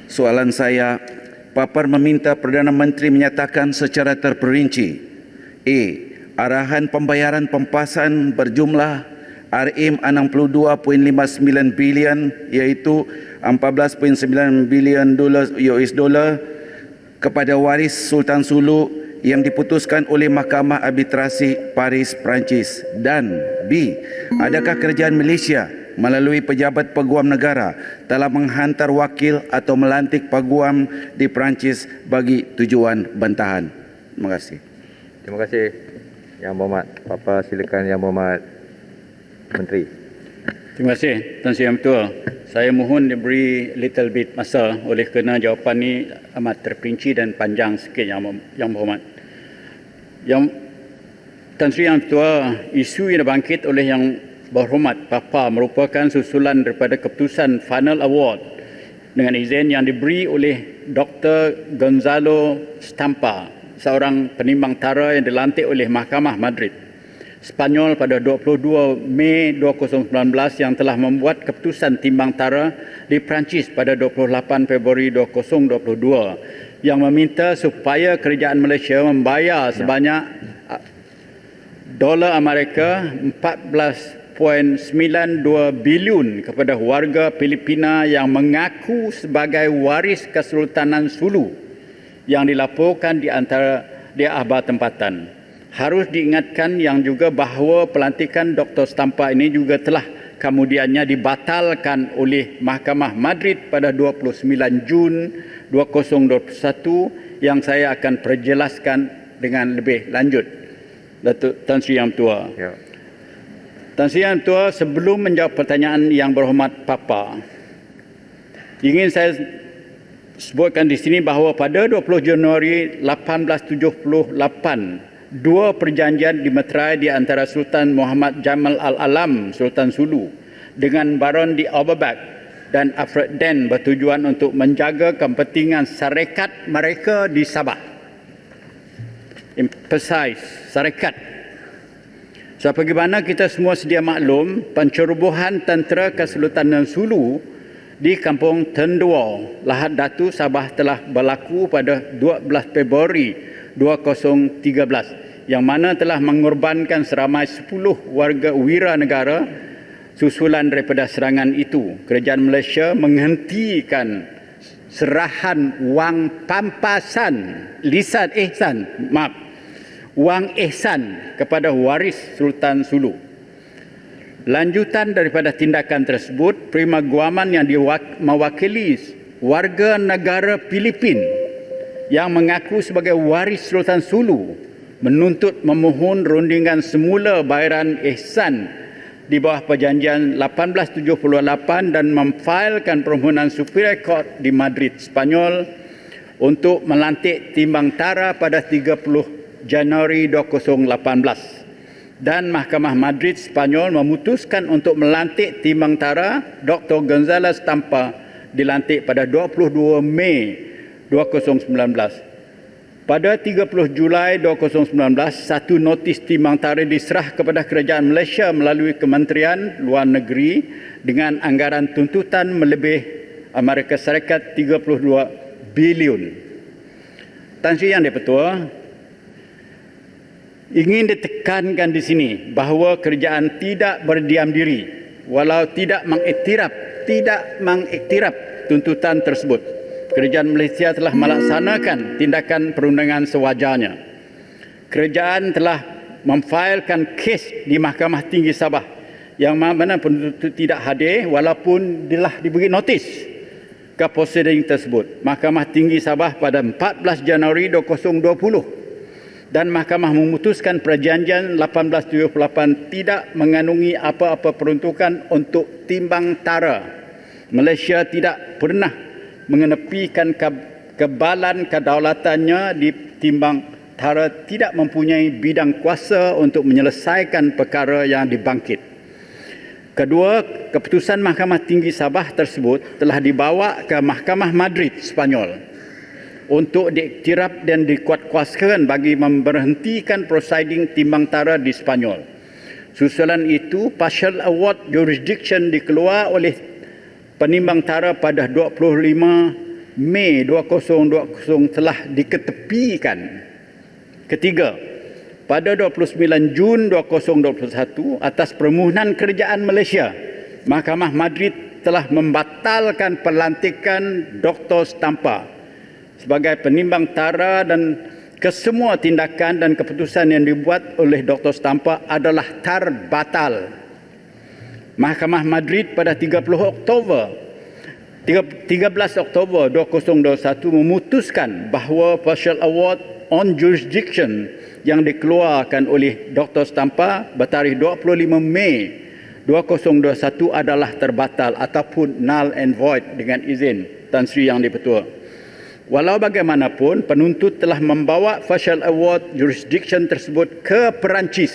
Soalan saya, Papar meminta Perdana Menteri menyatakan secara terperinci A. Arahan pembayaran pempasan berjumlah RM62.59 bilion iaitu 14.9 bilion US dollar kepada waris Sultan Sulu yang diputuskan oleh Mahkamah Arbitrasi Paris, Perancis. Dan B. Adakah kerajaan Malaysia melalui pejabat peguam negara telah menghantar wakil atau melantik peguam di Perancis bagi tujuan bantahan? Terima kasih. Terima kasih Yang Berhormat. Papa silakan Yang Berhormat Menteri. Terima kasih Tuan Sri Yang Ketua. Saya mohon diberi little bit masa oleh kerana jawapan ini amat terperinci dan panjang sikit Yang Berhormat. Tuan Sri Yang Ketua, isu yang dibangkit oleh Yang Berhormat Papa merupakan susulan daripada keputusan Final Award dengan izin yang diberi oleh Dr. Gonzalo Stampa, seorang penimbang tara yang dilantik oleh Mahkamah Madrid, Spanyol pada 22 Mei 2019 yang telah membuat keputusan timbang tara di Perancis pada 28 Februari 2022 yang meminta supaya kerajaan Malaysia membayar sebanyak dolar Amerika 14.92 bilion kepada warga Filipina yang mengaku sebagai waris Kesultanan Sulu yang dilaporkan di antara ahbar tempatan. Harus diingatkan yang juga bahawa pelantikan Dr. Stampa ini juga telah kemudiannya dibatalkan oleh Mahkamah Madrid pada 29 Jun 2021 yang saya akan perjelaskan dengan lebih lanjut. Datuk Tan Sri Yang Tua. Ya. Tan Sri Yang Tua, sebelum menjawab pertanyaan Yang Berhormat Papa, ingin saya sebutkan di sini bahawa pada 20 Januari 1878, dua perjanjian dimeterai di antara Sultan Muhammad Jamal Al-Alam, Sultan Sulu, dengan Baron di Overbeck dan Alfred Den bertujuan untuk menjaga kepentingan syarikat mereka di Sabah. Emphasize, syarikat. Sebagaimana kita semua sedia maklum, pencerobohan tentera Kesultanan Sulu di Kampung Tendua, Lahad Datu, Sabah telah berlaku pada 12 Februari 2013 yang mana telah mengorbankan seramai 10 warga wira negara. Susulan daripada serangan itu, kerajaan Malaysia menghentikan serahan wang pampasan wang ihsan kepada waris Sultan Sulu. Lanjutan daripada tindakan tersebut, Prima Guaman yang mewakili warga negara Filipin yang mengaku sebagai waris Sultan Sulu menuntut memohon rundingan semula bayaran ihsan di bawah perjanjian 1878 dan memfailkan permohonan Superior Court di Madrid, Spanyol untuk melantik timbang tara pada 30 Januari 2018. Dan Mahkamah Madrid, Spanyol memutuskan untuk melantik timbang tara Dr. Gonzalo Stampa dilantik pada 22 Mei 2019. Pada 30 Julai 2019, satu notis timbang tara diserah kepada kerajaan Malaysia melalui Kementerian Luar Negeri dengan anggaran tuntutan melebih Amerika Syarikat 32 bilion. Tan Sri Yang Di-Pertua, ingin ditekankan di sini bahawa kerajaan tidak berdiam diri walau tidak mengiktiraf tuntutan tersebut. Kerajaan Malaysia telah melaksanakan tindakan perundangan sewajarnya. Kerajaan telah memfailkan kes di Mahkamah Tinggi Sabah yang mana penuntut tidak hadir walaupun telah diberi notis ke prosiding tersebut. Mahkamah Tinggi Sabah pada 14 Januari 2020 dan Mahkamah memutuskan perjanjian 1878 tidak mengandungi apa-apa peruntukan untuk timbang tara. Malaysia tidak pernah mengenepikan kebalan kedaulatannya di timbang tara, tidak mempunyai bidang kuasa untuk menyelesaikan perkara yang dibangkit. Kedua, keputusan Mahkamah Tinggi Sabah tersebut telah dibawa ke Mahkamah Madrid, Spanyol untuk diiktiraf dan dikuatkuasakan bagi memberhentikan prosiding timbang tara di Spanyol. Susulan itu, partial award jurisdiction dikeluar oleh penimbang tara pada 25 Mei 2020 telah diketepikan. Ketiga, pada 29 Jun 2021 atas permohonan kerajaan Malaysia, Mahkamah Madrid telah membatalkan pelantikan Dr. Stampa sebagai penimbang tara dan kesemua tindakan dan keputusan yang dibuat oleh Dr. Stampa adalah terbatal. Mahkamah Madrid pada 13 Oktober 2021 memutuskan bahawa Partial Award on Jurisdiction yang dikeluarkan oleh Dr. Stampa bertarikh 25 Mei 2021 adalah terbatal ataupun null and void dengan izin Tan Sri Yang di-Pertua. Walau bagaimanapun, penuntut telah membawa Partial Award Jurisdiction tersebut ke Perancis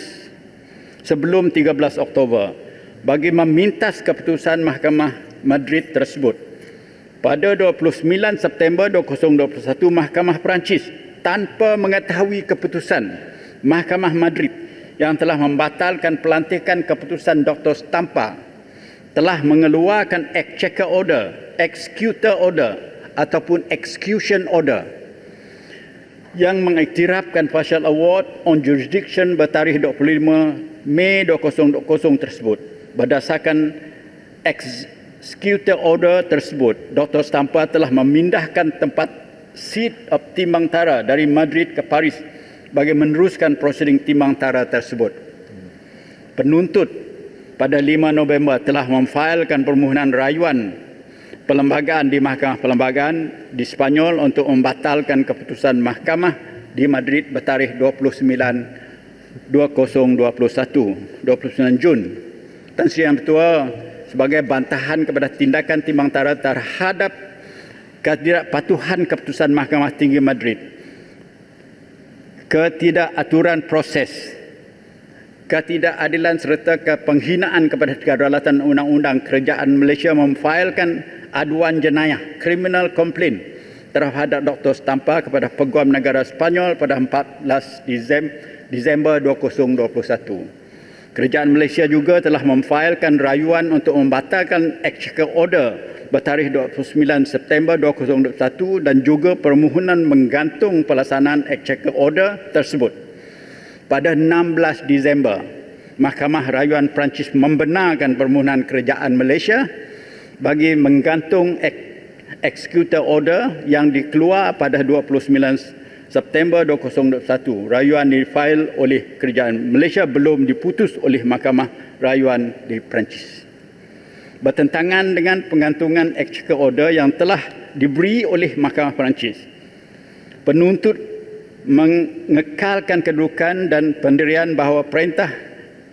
sebelum 13 Oktober bagi memintas keputusan Mahkamah Madrid tersebut. Pada 29 September 2021, Mahkamah Perancis tanpa mengetahui keputusan Mahkamah Madrid yang telah membatalkan pelantikan keputusan Dr. Stampa telah mengeluarkan Exchequer Order, Executor Order ataupun Execution Order yang mengiktirafkan Partial Award on Jurisdiction bertarikh 25 Mei 2020 tersebut. Berdasarkan Executor Order tersebut, Dr. Stampa telah memindahkan tempat seat of timbang tara dari Madrid ke Paris bagi meneruskan prosiding timbang tara tersebut. Penuntut pada 5 November telah memfailkan permohonan rayuan perlembagaan di Mahkamah Perlembagaan di Sepanyol untuk membatalkan keputusan mahkamah di Madrid bertarikh 29 Jun. Tan Sri Yang Pertua sebagai bantahan kepada tindakan timbang tara terhadap ketidakpatuhan keputusan Mahkamah Tinggi Madrid, ketidakaturan proses, ketidakadilan serta penghinaan kepada kedaulatan undang-undang, kerajaan Malaysia memfailkan aduan jenayah criminal complaint terhadap Dr. Stampa kepada Peguam Negara Sepanyol pada 14 Disember 2021. Kerajaan Malaysia juga telah memfailkan rayuan untuk membatalkan Executor Order bertarikh 29 September 2021 dan juga permohonan menggantung pelaksanaan Executor Order tersebut. Pada 16 Disember, Mahkamah Rayuan Perancis membenarkan permohonan kerajaan Malaysia bagi menggantung Executor Order yang dikeluar pada 29 September 2021. Rayuan difail oleh kerajaan Malaysia belum diputus oleh Mahkamah Rayuan di Perancis. Bertentangan dengan penggantungan Executor Order yang telah diberi oleh Mahkamah Perancis, penuntut mengekalkan kedudukan dan pendirian bahawa perintah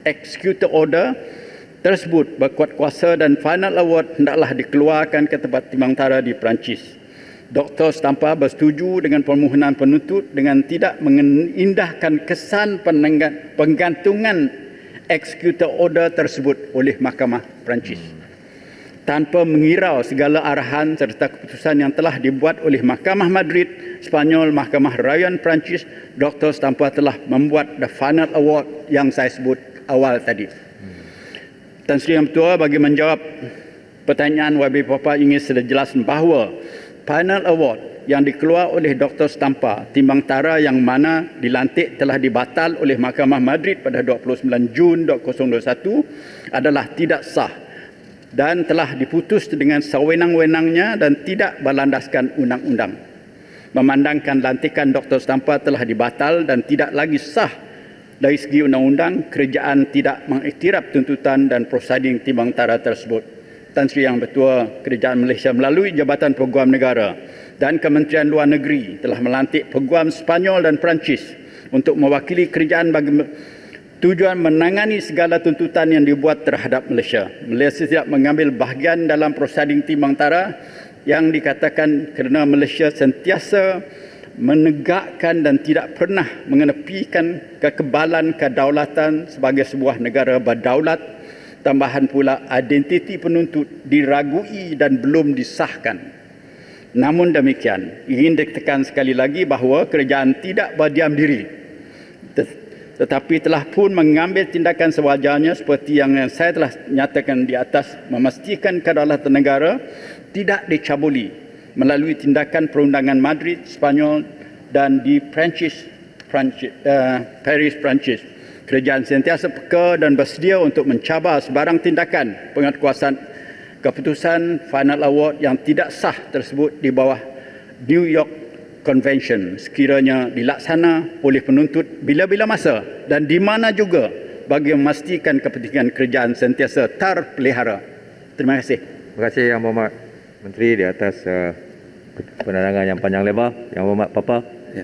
Executor Order tersebut berkuat kuasa dan final award hendaklah dikeluarkan ke tempat timbang tara di Perancis. Dr. Stampa bersetuju dengan permohonan penuntut dengan tidak mengindahkan kesan penggantungan Executor Order tersebut oleh Mahkamah Perancis. Tanpa mengirau segala arahan serta keputusan yang telah dibuat oleh Mahkamah Madrid, Sepanyol, Mahkamah Rayuan Perancis, Dr. Stampa telah membuat the final award yang saya sebut awal tadi. Tan Sri Yang Pertua bagi menjawab pertanyaan YB Papa ingin sedia jelaskan bahawa final award yang dikeluar oleh Dr. Stampa, timbang tara yang mana dilantik telah dibatal oleh Mahkamah Madrid pada 29 Jun 2021 adalah tidak sah dan telah diputus dengan sewenang-wenangnya dan tidak berlandaskan undang-undang. Memandangkan lantikan Dr. Stampa telah dibatal dan tidak lagi sah dari segi undang-undang, kerajaan tidak mengiktiraf tuntutan dan prosiding timbang tara tersebut. Tan Sri Yang Pertua, Kerajaan Malaysia melalui Jabatan Peguam Negara dan Kementerian Luar Negeri telah melantik Peguam Sepanyol dan Perancis untuk mewakili kerajaan bagi tujuan menangani segala tuntutan yang dibuat terhadap Malaysia. Malaysia tidak mengambil bahagian dalam prosiding timbang tara yang dikatakan kerana Malaysia sentiasa menegakkan dan tidak pernah mengenepikan kekebalan kedaulatan sebagai sebuah negara berdaulat. Tambahan pula, identiti penuntut diragui dan belum disahkan. Namun demikian, ingin ditekan sekali lagi bahawa kerajaan tidak berdiam diri, tetapi telah pun mengambil tindakan sewajarnya seperti yang saya telah nyatakan di atas, memastikan kedaulatan negara tidak dicabuli melalui tindakan perundangan Madrid, Spanyol dan di Paris, Perancis. Kerajaan sentiasa peka dan bersedia untuk mencabar sebarang tindakan penguatkuasaan keputusan Final Award yang tidak sah tersebut di bawah New York Convention sekiranya dilaksana oleh penuntut bila-bila masa dan di mana juga bagi memastikan kepentingan kerajaan sentiasa terpelihara. Terima kasih. Terima kasih Yang Berhormat Menteri di atas penerangan yang panjang lebar. Yang Berhormat Papa. Ya.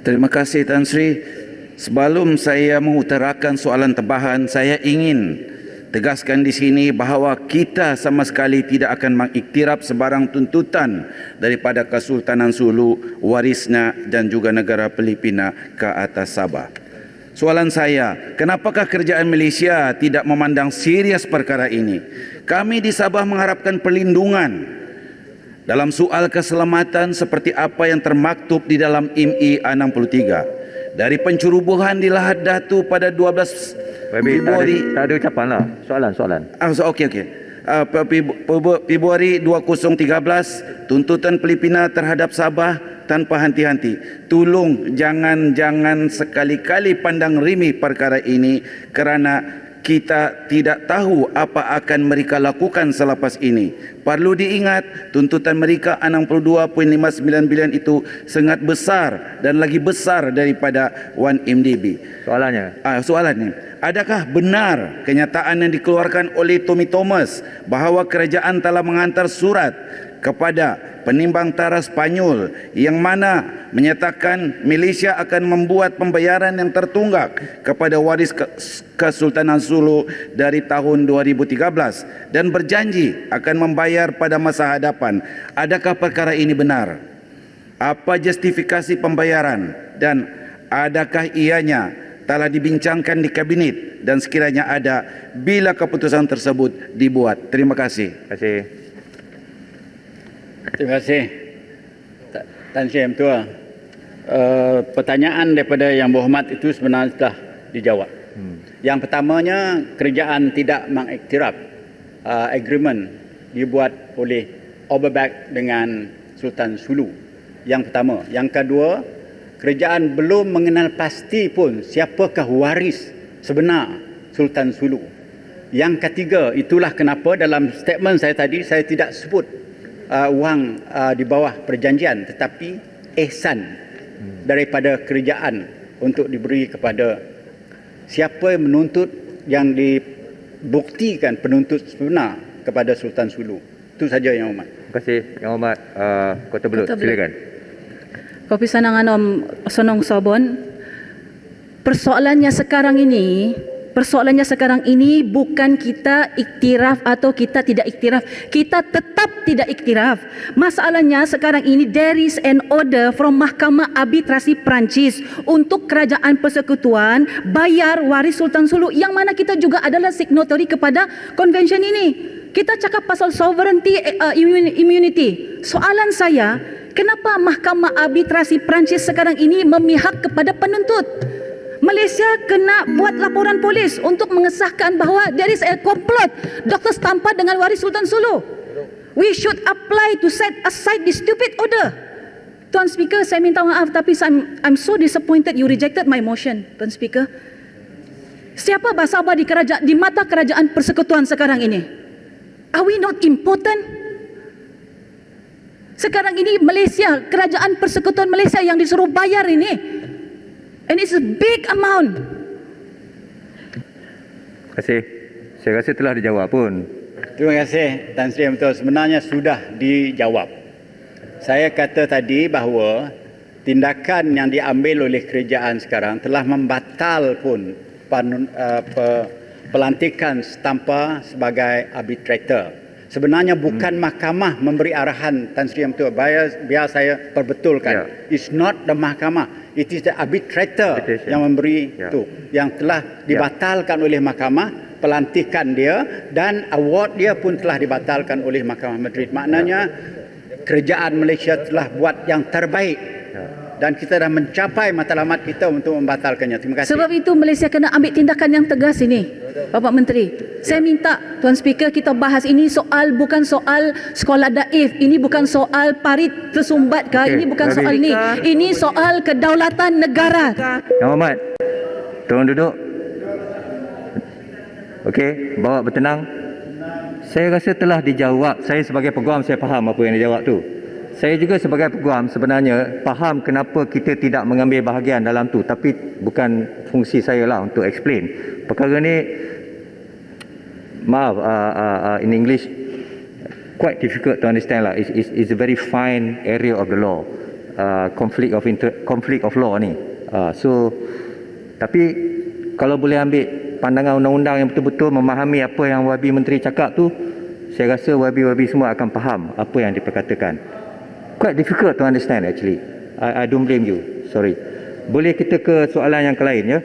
Terima kasih Tan Sri. Sebelum saya mengutarakan soalan tambahan, saya ingin tegaskan di sini bahawa kita sama sekali tidak akan mengiktiraf sebarang tuntutan daripada Kesultanan Sulu, warisnya dan juga negara Filipina ke atas Sabah. Soalan saya, kenapakah kerajaan Malaysia tidak memandang serius perkara ini? Kami di Sabah mengharapkan perlindungan dalam soal keselamatan seperti apa yang termaktub di dalam ME 63. Dari pencerobohan di Lahad Datu pada 12 Februari, tak ada ucapan lah. Soalan. Okey. Februari 2013, tuntutan Filipina terhadap Sabah tanpa henti-henti. Tolong jangan sekali-kali pandang remeh perkara ini kerana kita tidak tahu apa akan mereka lakukan selepas ini. Perlu diingat, tuntutan mereka 62.59 bilion itu sangat besar dan lagi besar daripada 1MDB. Soalannya, adakah benar kenyataan yang dikeluarkan oleh Tommy Thomas bahawa kerajaan telah menghantar surat kepada penimbang tara Spanyol yang mana menyatakan Malaysia akan membuat pembayaran yang tertunggak kepada waris Kesultanan Sulu dari tahun 2013 dan berjanji akan membayar pada masa hadapan? Adakah perkara ini benar? Apa justifikasi pembayaran dan adakah ianya telah dibincangkan di kabinet dan sekiranya ada, bila keputusan tersebut dibuat? Terima kasih. Terima kasih Tan Sri Yang Tua. Pertanyaan daripada Yang Berhormat itu sebenarnya telah dijawab. Yang pertamanya, kerajaan tidak mengiktiraf agreement dibuat oleh Overbeck dengan Sultan Sulu. Yang pertama. Yang kedua, kerajaan belum mengenal pasti pun siapakah waris sebenar Sultan Sulu. Yang ketiga, itulah kenapa dalam statement saya tadi saya tidak sebut wang di bawah perjanjian, tetapi ihsan daripada kerajaan untuk diberi kepada siapa yang menuntut, yang dibuktikan penuntut sebenar kepada Sultan Sulu. Itu saja Yang Hormat. Terima kasih Yang Hormat. Kota Belud, silakan. Kopi Sanangan Om Sonong Sobon. Persoalannya sekarang ini bukan kita iktiraf atau kita tidak iktiraf. Kita tetap tidak iktiraf. Masalahnya sekarang ini there is an order from Mahkamah Arbitrasi Perancis untuk kerajaan persekutuan bayar waris Sultan Sulu, yang mana kita juga adalah signatory kepada convention ini. Kita cakap pasal sovereignty immunity. Soalan saya, kenapa Mahkamah Arbitrasi Perancis sekarang ini memihak kepada penuntut? Malaysia kena buat laporan polis untuk mengesahkan bahawa there is a complot Dr. Stampa dengan waris Sultan Sulu. We should apply to set aside this stupid order. Tuan Speaker, saya minta maaf tapi I'm so disappointed you rejected my motion, Tuan Speaker. Siapa Sabah di mata kerajaan persekutuan sekarang ini? Are we not important? Sekarang ini Malaysia, kerajaan persekutuan Malaysia yang disuruh bayar ini. And it's a big amount. Terima kasih. Saya rasa telah dijawab pun. Terima kasih Tan Sri Yang Tua. Sebenarnya sudah dijawab. Saya kata tadi bahawa tindakan yang diambil oleh kerajaan sekarang telah membatal pun pelantikan Stampa sebagai arbitrator. Sebenarnya bukan mahkamah memberi arahan Tan Sri Yang Tua. Biar saya perbetulkan. It's not the mahkamah. It is the arbitrator yang memberi itu. Yang telah dibatalkan oleh mahkamah, pelantikan dia dan award dia pun telah dibatalkan oleh Mahkamah Madrid. Maknanya kerajaan Malaysia telah buat yang terbaik dan kita dah mencapai matlamat kita untuk membatalkannya. Terima kasih. Sebab itu Malaysia kena ambil tindakan yang tegas ini, Bapak Menteri. Saya minta Tuan Speaker kita bahas ini bukan soal sekolah daif, ini bukan soal parit tersumbat ke, ini bukan soal ini. Ini soal kedaulatan negara. Yang Hormat, tolong duduk. Okey, bawa bertenang. Saya rasa telah dijawab. Saya sebagai peguam saya faham apa yang dijawab tu. Saya juga sebagai peguam sebenarnya faham kenapa kita tidak mengambil bahagian dalam tu, tapi bukan fungsi saya lah untuk explain. Perkara ni, maaf, in English, quite difficult to understand lah. It's a very fine area of the law, conflict of law ni. Tapi kalau boleh ambil pandangan undang-undang yang betul-betul memahami apa yang Wabi Menteri cakap tu, saya rasa wabi-wabi semua akan faham apa yang diperkatakan. Quite difficult to understand actually. I don't blame you. Sorry. Boleh kita ke soalan yang lain ya?